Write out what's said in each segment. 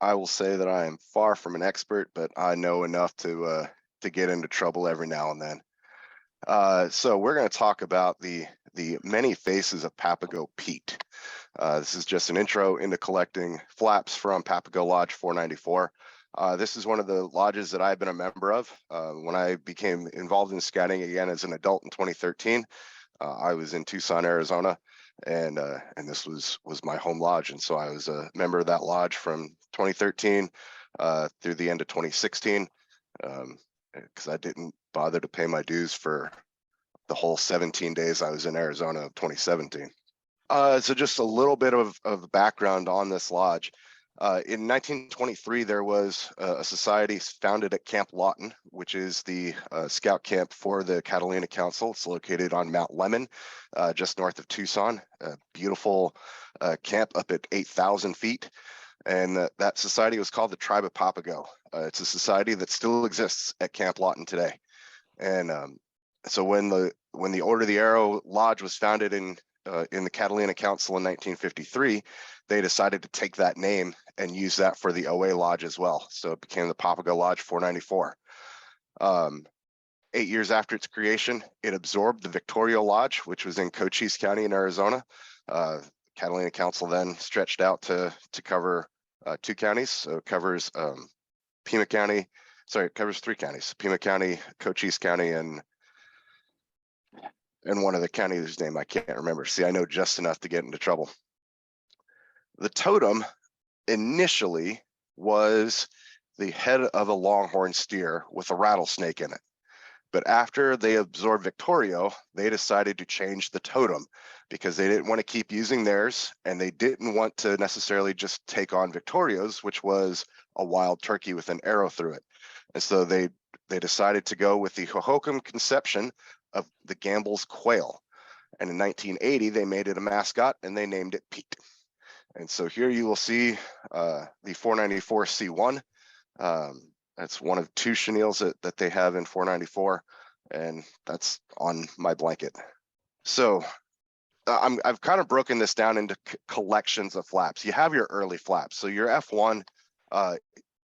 I will say that I am far from an expert, but I know enough to get into trouble every now and then. So we're going to talk about the many faces of Papago Pete. This is just an intro into collecting flaps from Papago Lodge 494. This is one of the lodges that I've been a member of. When I became involved in scouting again as an adult in 2013, I was in Tucson, Arizona, and this was my home lodge, and so I was a member of that lodge from 2013 through the end of 2016, because I didn't bother to pay my dues for the whole 17 days I was in Arizona of 2017. So just a little bit of background on this lodge. In 1923, there was a society founded at Camp Lawton, which is the scout camp for the Catalina Council. It's located on Mount Lemmon, just north of Tucson. A beautiful camp up at 8,000 feet. And that society was called the Tribe of Papago. It's a society that still exists at Camp Lawton today. And so when the Order of the Arrow Lodge was founded in the Catalina Council in 1953, they decided to take that name and use that for the OA Lodge as well. So it became the Papago Lodge 494. 8 years after its creation, it absorbed the Victoria Lodge, which was in Cochise County in Arizona. Catalina Council then stretched out to cover 2 counties. So it covers Pima County. Sorry, it covers 3 counties: Pima County, Cochise County, and one of the counties whose name I can't remember. See, I know just enough to get into trouble. The totem initially was the head of a longhorn steer with a rattlesnake in it. But after they absorbed Victorio, they decided to change the totem because they didn't want to keep using theirs, and they didn't want to necessarily just take on Victorio's, which was a wild turkey with an arrow through it. And so they decided to go with the Hohokam conception of the Gamble's quail. And in 1980, they made it a mascot and they named it Pete. And so here you will see the 494 C1. That's one of 2 chenilles that they have in 494, and that's on my blanket. So I've kind of broken this down into collections of flaps. You have your early flaps. So your F1,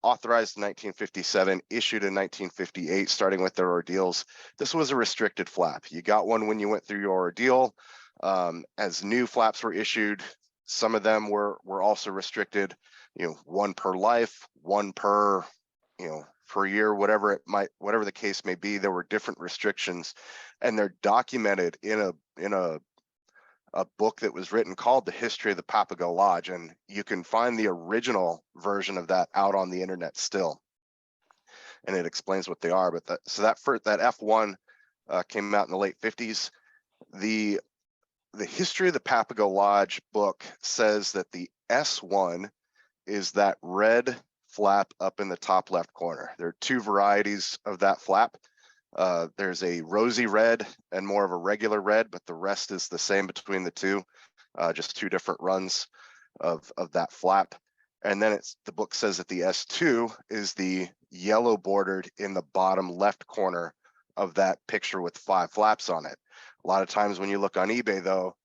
authorized in 1957, issued in 1958, starting with their ordeals. This was a restricted flap. You got one when you went through your ordeal. As new flaps were issued, some of them were also restricted, 1 per life, 1 per, per year, whatever the case may be. There were different restrictions, and they're documented in a book that was written called The History of the Papago Lodge, and you can find the original version of that out on the internet still, and it explains what they are. But that F1 came out in the late 50s. The History of the Papago Lodge book says that the S1 is that red flap up in the top left corner. There are 2 varieties of that flap. There's a rosy red and more of a regular red, but the rest is the same between the 2, just 2 different runs of that flap. And then the book says that the S2 is the yellow bordered in the bottom left corner of that picture with 5 flaps on it. A lot of times when you look on eBay, though,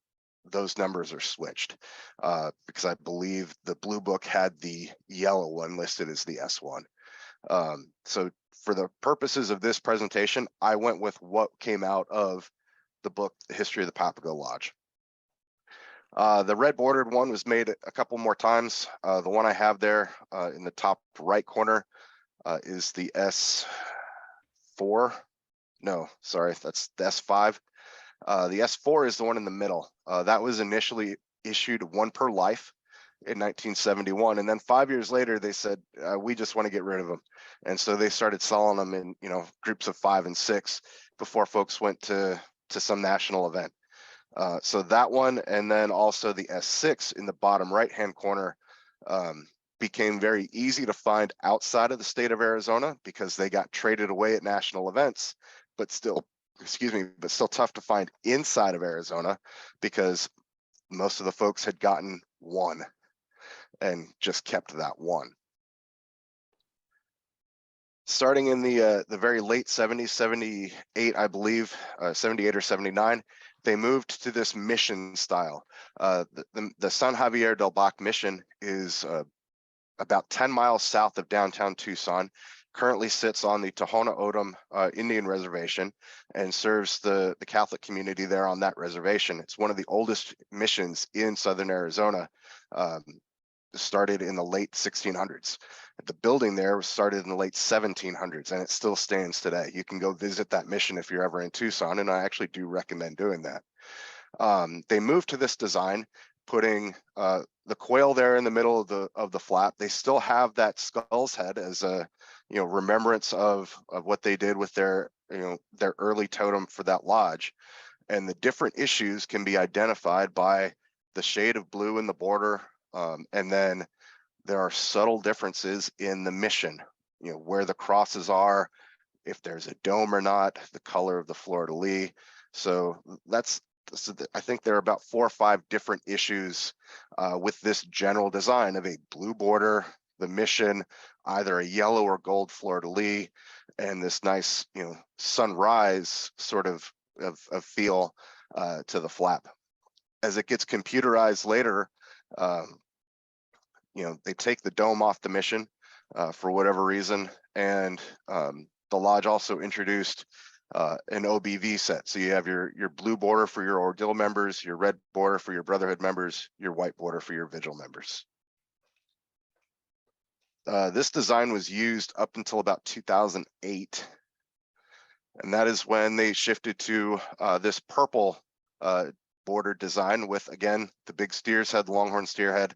those numbers are switched because I believe the blue book had the yellow one listed as the S1. So for the purposes of this presentation, I went with what came out of the book, The History of the Papago Lodge. The red bordered one was made a couple more times. The one I have there in the top right corner is the S4. No, sorry, that's the S5. The S4 is the one in the middle. That was initially issued 1 per life in 1971, and then 5 years later they said we just want to get rid of them, and so they started selling them in groups of 5 and 6 before folks went to some national event. So that one, and then also the S6 in the bottom right hand corner, became very easy to find outside of the state of Arizona because they got traded away at national events, but still tough to find inside of Arizona because most of the folks had gotten 1 and just kept that 1. Starting in the very late 70s, 78, I believe, 78 or 79, they moved to this mission style. The San Javier del Bac mission is about 10 miles south of downtown Tucson, currently sits on the Tohono O'odham Indian Reservation and serves the Catholic community there on that reservation. It's one of the oldest missions in southern Arizona, started in the late 1600s. The building there was started in the late 1700s, and it still stands today. You can go visit that mission if you're ever in Tucson, and I actually do recommend doing that. They moved to this design, putting the quail there in the middle of the flap. They still have that skull's head as a remembrance of what they did with their their early totem for that lodge. And the different issues can be identified by the shade of blue in the border, and then there are subtle differences in the mission, where the crosses are, if there's a dome or not, the color of the fleur-de-lis. So I think there are about 4 or 5 different issues with this general design of a blue border, the mission, either a yellow or gold fleur-de-lis, and this nice, sunrise sort of feel to the flap. As it gets computerized later, they take the dome off the mission for whatever reason, and the lodge also introduced an OBV set. So you have your blue border for your ordeal members, your red border for your brotherhood members, your white border for your vigil members. This design was used up until about 2008, and that is when they shifted to this purple border design with, again, the big steer's head, the longhorn steer head,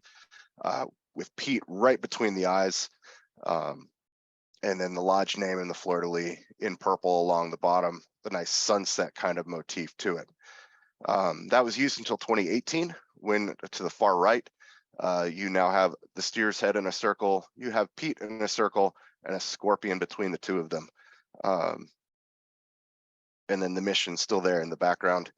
with Pete right between the eyes, and then the lodge name and the fleur-de-lis in purple along the bottom, the nice sunset kind of motif to it. That was used until 2018, when to the far right, you now have the steer's head in a circle, you have Pete in a circle, and a scorpion between the two of them. And then the mission still there in the background.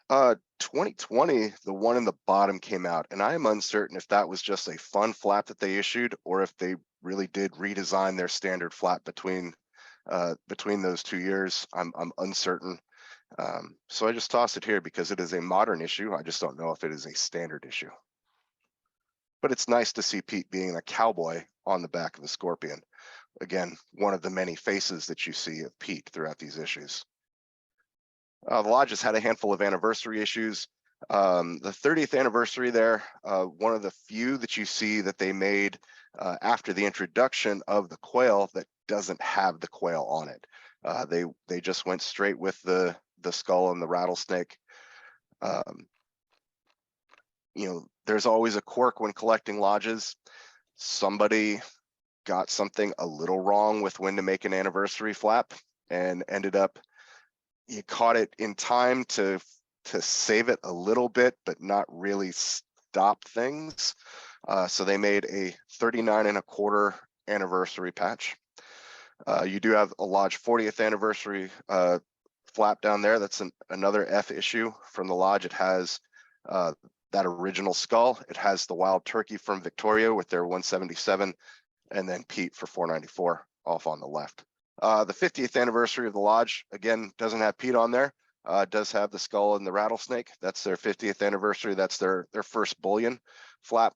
2020, the one in the bottom came out, and I am uncertain if that was just a fun flap that they issued or if they really did redesign their standard flap between those 2 years. I'm uncertain. So I just tossed it here because it is a modern issue. I just don't know if it is a standard issue. But it's nice to see Pete being a cowboy on the back of the scorpion. Again, one of the many faces that you see of Pete throughout these issues. The lodge has had a handful of anniversary issues. The 30th anniversary there, one of the few that you see that they made after the introduction of the quail that doesn't have the quail on it. They just went straight with the skull and the rattlesnake. There's always a quirk when collecting lodges. Somebody got something a little wrong with when to make an anniversary flap and ended up, you caught it in time to save it a little bit, but not really stop things. So they made a 39.25 anniversary patch. You do have a lodge 40th anniversary flap down there. That's another F issue from the lodge. It has that original skull. It has the wild turkey from Victoria with their 177, and then Pete for 494 off on the left. The 50th anniversary of the lodge, again, doesn't have Pete on there. Does have the skull and the rattlesnake. That's their 50th anniversary. That's their first bullion flap.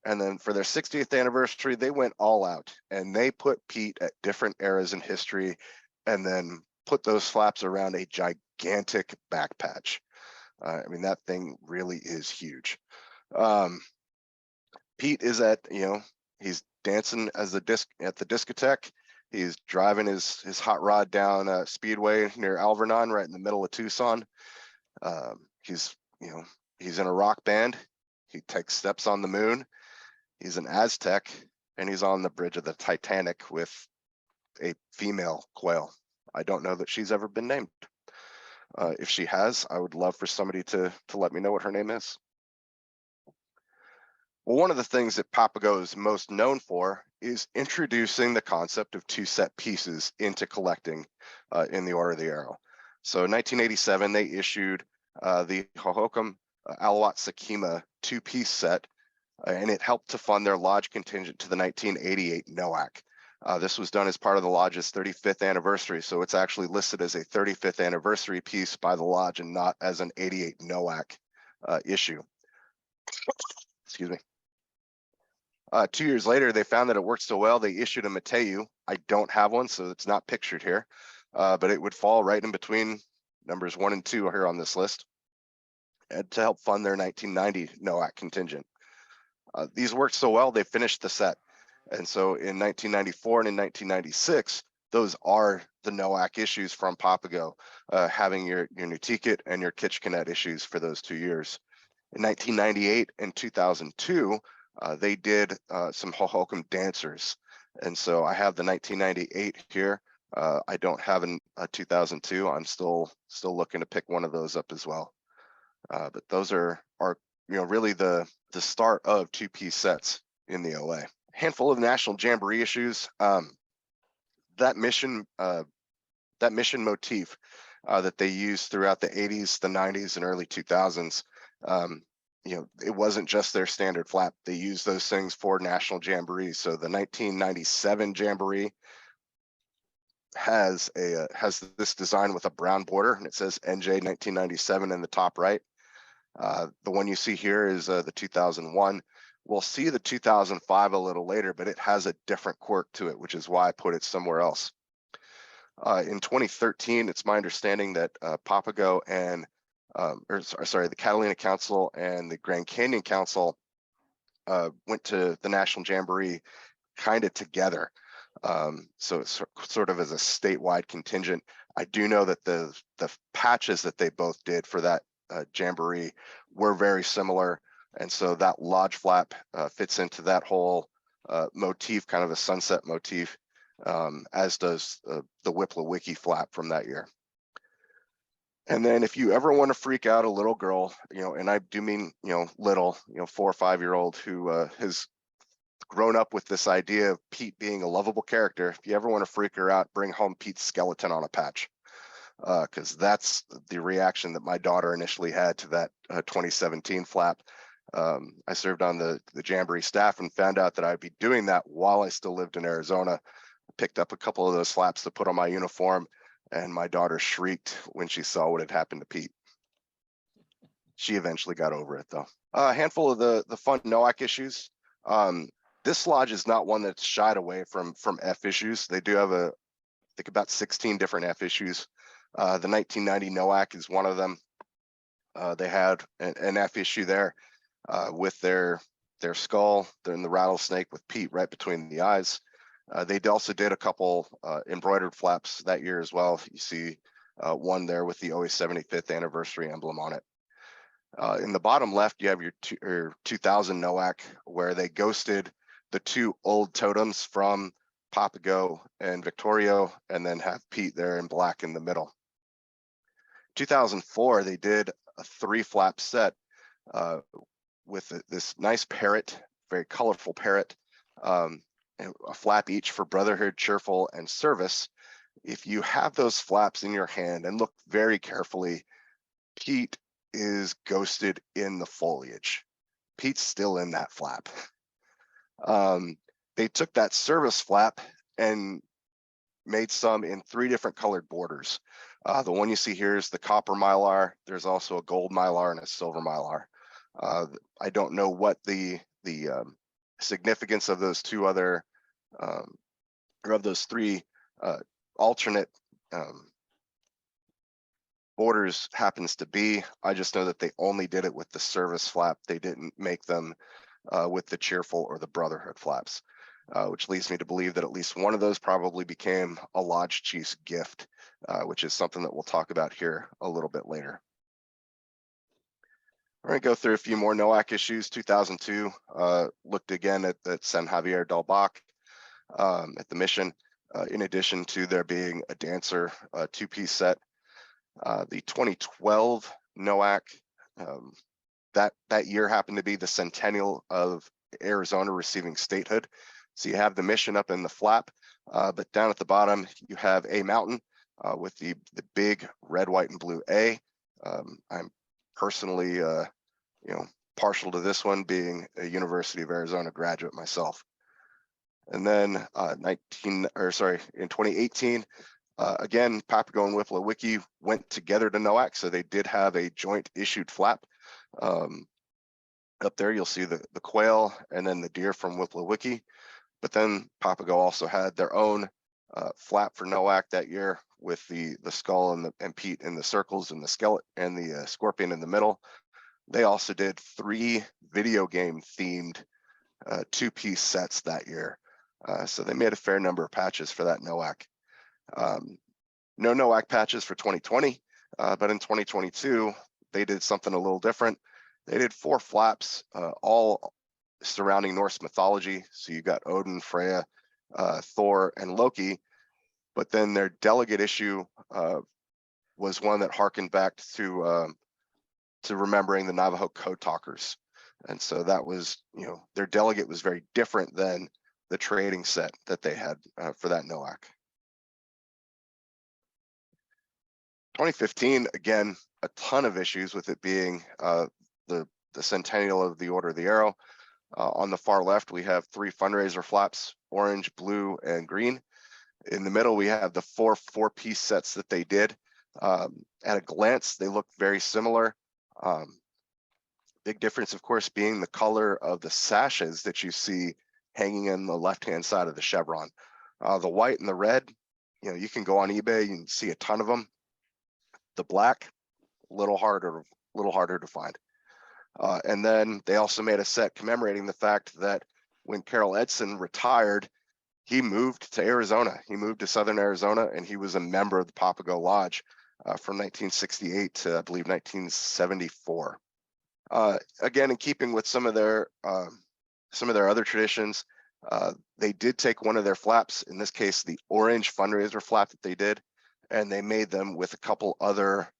And then for their 60th anniversary, they went all out and they put Pete at different eras in history and then put those flaps around a gigantic back patch. I mean, that thing really is huge. Pete is he's dancing as at the discotheque. He's driving his hot rod down Speedway near Alvernon, right in the middle of Tucson. He's in a rock band. He takes steps on the moon. He's an Aztec, and he's on the bridge of the Titanic with a female quail. I don't know that she's ever been named. If she has, I would love for somebody to let me know what her name is. Well, one of the things that Papago is most known for is introducing the concept of 2 set pieces into collecting in the Order of the Arrow. So in 1987, they issued the Hohokam Alawat Sakima 2-piece set, and it helped to fund their lodge contingent to the 1988 NOAC. This was done as part of the lodge's 35th anniversary, so it's actually listed as a 35th anniversary piece by the lodge and not as an 88 NOAC issue. Excuse me. 2 years later, they found that it worked so well, they issued a Mateu. I don't have one, so it's not pictured here, but it would fall right in between numbers 1 and 2 here on this list, and to help fund their 1990 NOAC contingent. These worked so well, they finished the set. And so in 1994 and in 1996, those are the NOAC issues from Papago, having your new ticket and your Kitchenet issues for those 2 years. In 1998 and 2002, they did some Hohokam dancers. And so I have the 1998 here. I don't have a 2002. I'm still looking to pick one of those up as well. But those are really the start of two-piece sets in the OA. Handful of national Jamboree issues. That mission motif that they used throughout the 80s, the 90s, and early 2000s. It wasn't just their standard flap. They used those things for national Jamboree. So the 1997 Jamboree has this design with a brown border, and it says NJ 1997 in the top right. The one you see here is the 2001. We'll see the 2005 a little later, but it has a different quirk to it, which is why I put it somewhere else. In 2013, it's my understanding that Papago and the Catalina Council and the Grand Canyon Council went to the National Jamboree kind of together. So it's sort of as a statewide contingent. I do know that the patches that they both did for that Jamboree were very similar, and so that lodge flap fits into that whole motif, kind of a sunset motif, as does the Wiki flap from that year. And then if you ever want to freak out a little girl, and I do mean little, 4 or 5 year old who has grown up with this idea of Pete being a lovable character, if you ever want to freak her out, bring home Pete's skeleton on a patch. Because that's the reaction that my daughter initially had to that 2017 flap. I served on the Jamboree staff and found out that I'd be doing that while I still lived in Arizona. Picked up a couple of those flaps to put on my uniform, and my daughter shrieked when she saw what had happened to Pete. She eventually got over it, though. A handful of the fun NOAC issues. This lodge is not one that's shied away from F issues. They do have I think about 16 different F issues. The 1990 NOAC is one of them. They had an F issue there with their skull. They're in the rattlesnake with Pete right between the eyes. They also did a couple embroidered flaps that year as well. You see one there with the OA 75th anniversary emblem on it. In the bottom left, you have your 2000 NOAC, where they ghosted the 2 old totems from Papago and Victorio, and then have Pete there in black in the middle. 2004, they did a 3 flap set with this nice parrot, very colorful parrot, and a flap each for Brotherhood, Cheerful, and Service. If you have those flaps in your hand and look very carefully, Pete is ghosted in the foliage. Pete's still in that flap. They took that Service flap and made some in 3 different colored borders. The one you see here is the copper mylar. There's also a gold mylar and a silver mylar. I don't know what the significance of those 2 other or of those 3 alternate borders happens to be. I just know that they only did it with the Service flap. They didn't make them with the Cheerful or the Brotherhood flaps, which leads me to believe that at least one of those probably became a Lodge Chief's gift, which is something that we'll talk about here a little bit later. We're going to go through a few more NOAC issues. 2002 looked again at San Javier del Bac at the mission, in addition to there being a dancer 2-piece set. The 2012 NOAC, that year happened to be the centennial of Arizona receiving statehood. So you have the mission up in the flap, but down at the bottom, you have a mountain with the big red, white, and blue A. I'm personally, partial to this one, being a University of Arizona graduate myself. And then in 2018, again, Papago and Wiki went together to NOAC, so they did have a joint issued flap. Up there, you'll see the quail and then the deer from Wiki. But then Papago also had their own flap for NOAC that year with the skull and Pete in the circles and the skeleton and the scorpion in the middle. They also did 3 video game themed 2-piece sets that year. So they made a fair number of patches for that NOAC. No NOAC patches for 2020, but in 2022, they did something a little different. They did 4 flaps, all surrounding Norse mythology. So you got Odin, Freya, Thor, and Loki. But then their delegate issue was one that harkened back to remembering the Navajo code talkers. And so that was, their delegate was very different than the trading set that they had for that NOAC. 2015, again, a ton of issues with it being the centennial of the Order of the Arrow. On the far left, we have 3 fundraiser flaps, orange, blue, and green. In the middle, we have the 4 4-piece sets that they did. At a glance, they look very similar. Big difference, of course, being the color of the sashes that you see hanging in the left-hand side of the chevron. The white and the red, you can go on eBay, you can see a ton of them. The black, a little harder to find. And then they also made a set commemorating the fact that when Carol Edson retired, he moved to Arizona. He moved to Southern Arizona, and he was a member of the Papago Lodge from 1968 to, I believe, 1974. Again, in keeping with some of their other traditions, they did take one of their flaps, in this case, the orange fundraiser flap that they did, and they made them with a couple other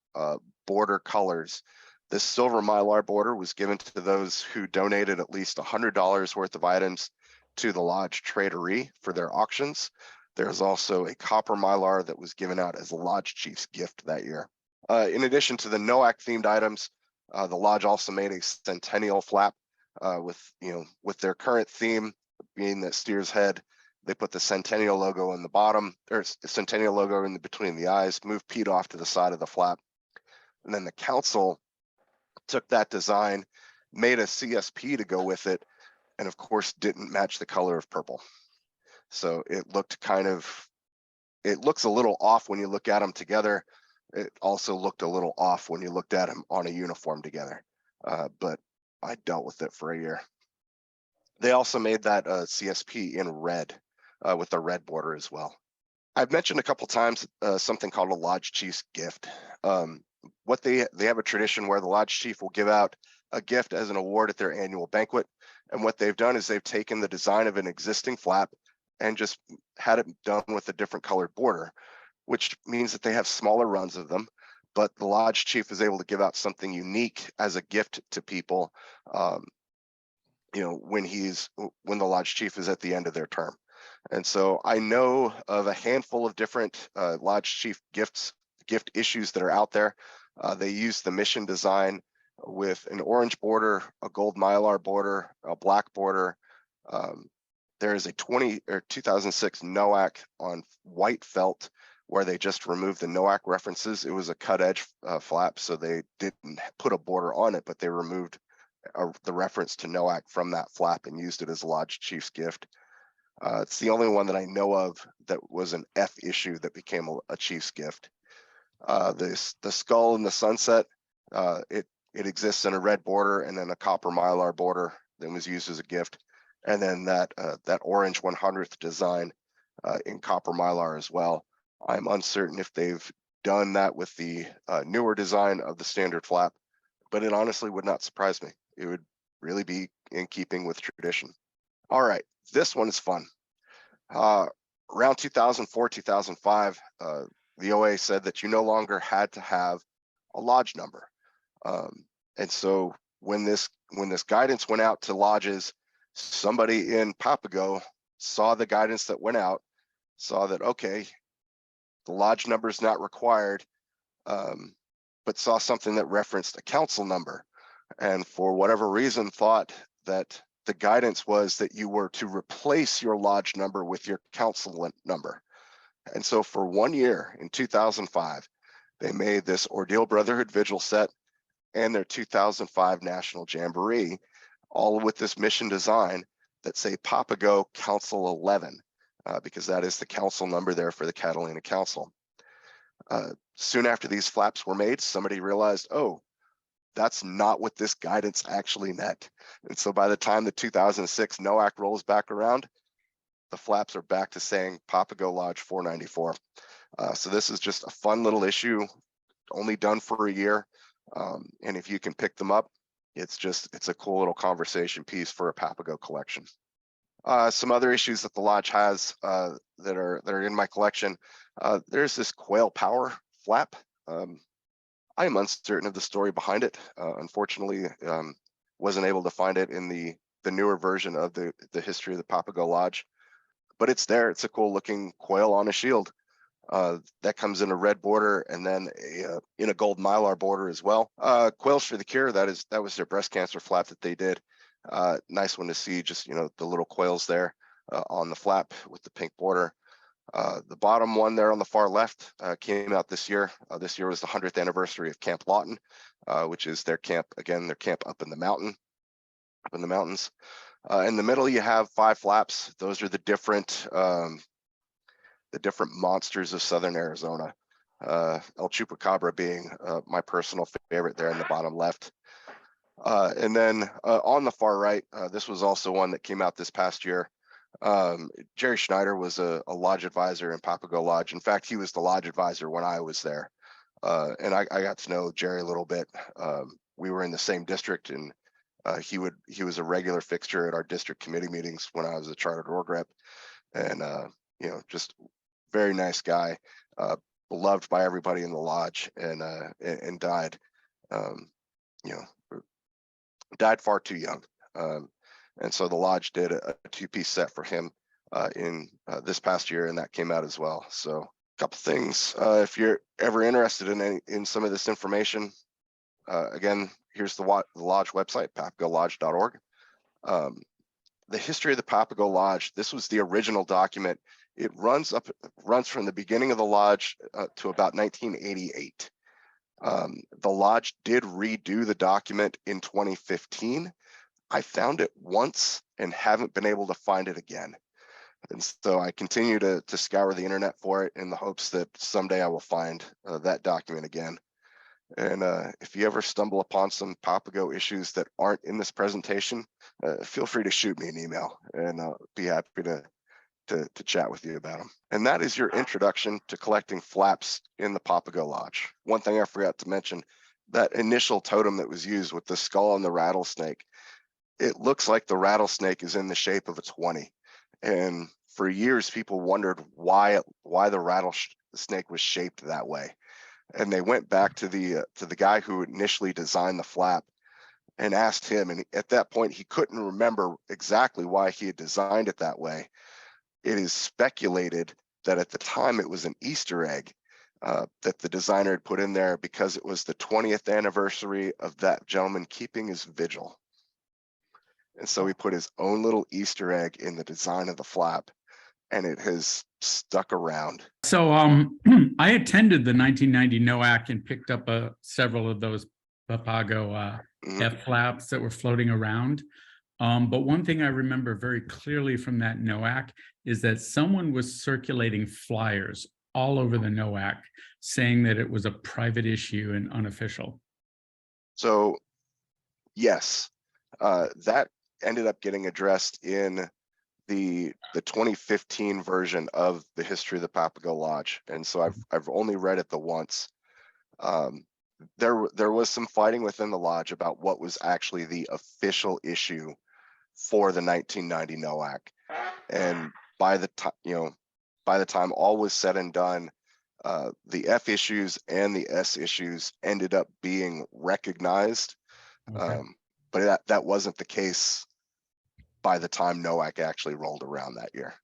border colors. This silver mylar border was given to those who donated at least $100 worth of items to the Lodge Traderie for their auctions. There's also a copper mylar that was given out as a Lodge Chief's gift that year. In addition to the NOAC themed items, the Lodge also made a centennial flap with their current theme being the steer's head. They put the centennial logo in the bottom, or centennial logo in between the eyes, moved Pete off to the side of the flap. And then the council took that design, made a CSP to go with it, and of course didn't match the color of purple. So it looks a little off when you look at them together. It also looked a little off when you looked at them on a uniform together, but I dealt with it for a year. They also made that CSP in red with a red border as well. I've mentioned a couple times something called a Lodge Chief's gift. What they have a tradition where the Lodge Chief will give out a gift as an award at their annual banquet. And what they've done is they've taken the design of an existing flap and just had it done with a different colored border, which means that they have smaller runs of them, but the Lodge Chief is able to give out something unique as a gift to people, when the Lodge Chief is at the end of their term. And so I know of a handful of different Lodge Chief gift issues that are out there. They use the mission design with an orange border, a gold mylar border, a black border. There is a 2006 NOAC on white felt where they just removed the NOAC references. It was a cut edge flap, so they didn't put a border on it, but they removed the reference to NOAC from that flap and used it as a Lodge Chief's gift. It's the only one that I know of that was an F issue that became a Chief's gift. The skull in the sunset, it exists in a red border and then a copper mylar border that was used as a gift. And then that orange 100th design in copper mylar as well. I'm uncertain if they've done that with the newer design of the standard flap, but it honestly would not surprise me. It would really be in keeping with tradition. All right, this one is fun. Around 2004, 2005, the OA said that you no longer had to have a lodge number. And so when this guidance went out to lodges, somebody in Papago saw the guidance that went out, saw that, okay, the lodge number is not required, but saw something that referenced a council number. And for whatever reason thought that the guidance was that you were to replace your lodge number with your council number. And so for 1 year in 2005, they made this Ordeal Brotherhood Vigil set and their 2005 National Jamboree all with this mission design that say Papago Council 11, because that is the council number there for the Catalina Council. Soon after these flaps were made, somebody realized, oh, that's not what this guidance actually meant. And so by the time the 2006 NOAC rolls back around, the flaps are back to saying Papago Lodge 494. So this is just a fun little issue, only done for a year. And if you can pick them up, it's a cool little conversation piece for a Papago collection. Some other issues that the lodge has that are in my collection. There's this quail power flap. I am uncertain of the story behind it. Unfortunately, wasn't able to find it in the newer version of the history of the Papago Lodge, but it's there. It's a cool looking quail on a shield. That comes in a red border and then in a gold mylar border as well. Quails for the Cure, that was their breast cancer flap that they did. Nice one to see, just the little quails there on the flap with the pink border. The bottom one there on the far left came out this year. This year was the 100th anniversary of Camp Lawton, which is their camp, again, their camp up in the mountains. In the middle, you have 5 flaps. Those are the different monsters of Southern Arizona. El Chupacabra being my personal favorite there in the bottom left. And then on the far right, this was also one that came out this past year. Jerry Schneider was a lodge advisor in Papago Lodge. In fact, he was the lodge advisor when I was there. And I got to know Jerry a little bit. We were in the same district, and he was a regular fixture at our district committee meetings when I was a chartered org rep. And just very nice guy, beloved by everybody in the lodge, and died died far too young. And so the lodge did a 2-piece set for him in this past year, and that came out as well. So a couple things, if you're ever interested in some of this information, again, here's the lodge website, papagolodge.org. The history of the Papago Lodge, this was the original document. It runs from the beginning of the lodge to about 1988. The lodge did redo the document in 2015. I found it once and haven't been able to find it again. And so I continue to scour the internet for it in the hopes that someday I will find that document again. And if you ever stumble upon some Papago issues that aren't in this presentation, feel free to shoot me an email, and I'll be happy to chat with you about them. And that is your introduction to collecting flaps in the Papago Lodge. One thing I forgot to mention, that initial totem that was used with the skull and the rattlesnake, it looks like the rattlesnake is in the shape of a 20. And for years, people wondered why the rattlesnake was shaped that way. And they went back to the guy who initially designed the flap and asked him. And at that point, he couldn't remember exactly why he had designed it that way. It is speculated that at the time it was an Easter egg that the designer had put in there because it was the 20th anniversary of that gentleman keeping his vigil. And so he put his own little Easter egg in the design of the flap, and it has stuck around. So I attended the 1990 NOAC and picked up several of those Papago F flaps that were floating around. But one thing I remember very clearly from that NOAC is that someone was circulating flyers all over the NOAC saying that it was a private issue and unofficial. So yes, that ended up getting addressed in the 2015 version of the history of the Papago Lodge. And so I've only read it the once. There was some fighting within the lodge about what was actually the official issue for the 1990 NOAC. And by the time all was said and done, the F issues and the S issues ended up being recognized. Okay. But that wasn't the case by the time NOAC actually rolled around that year.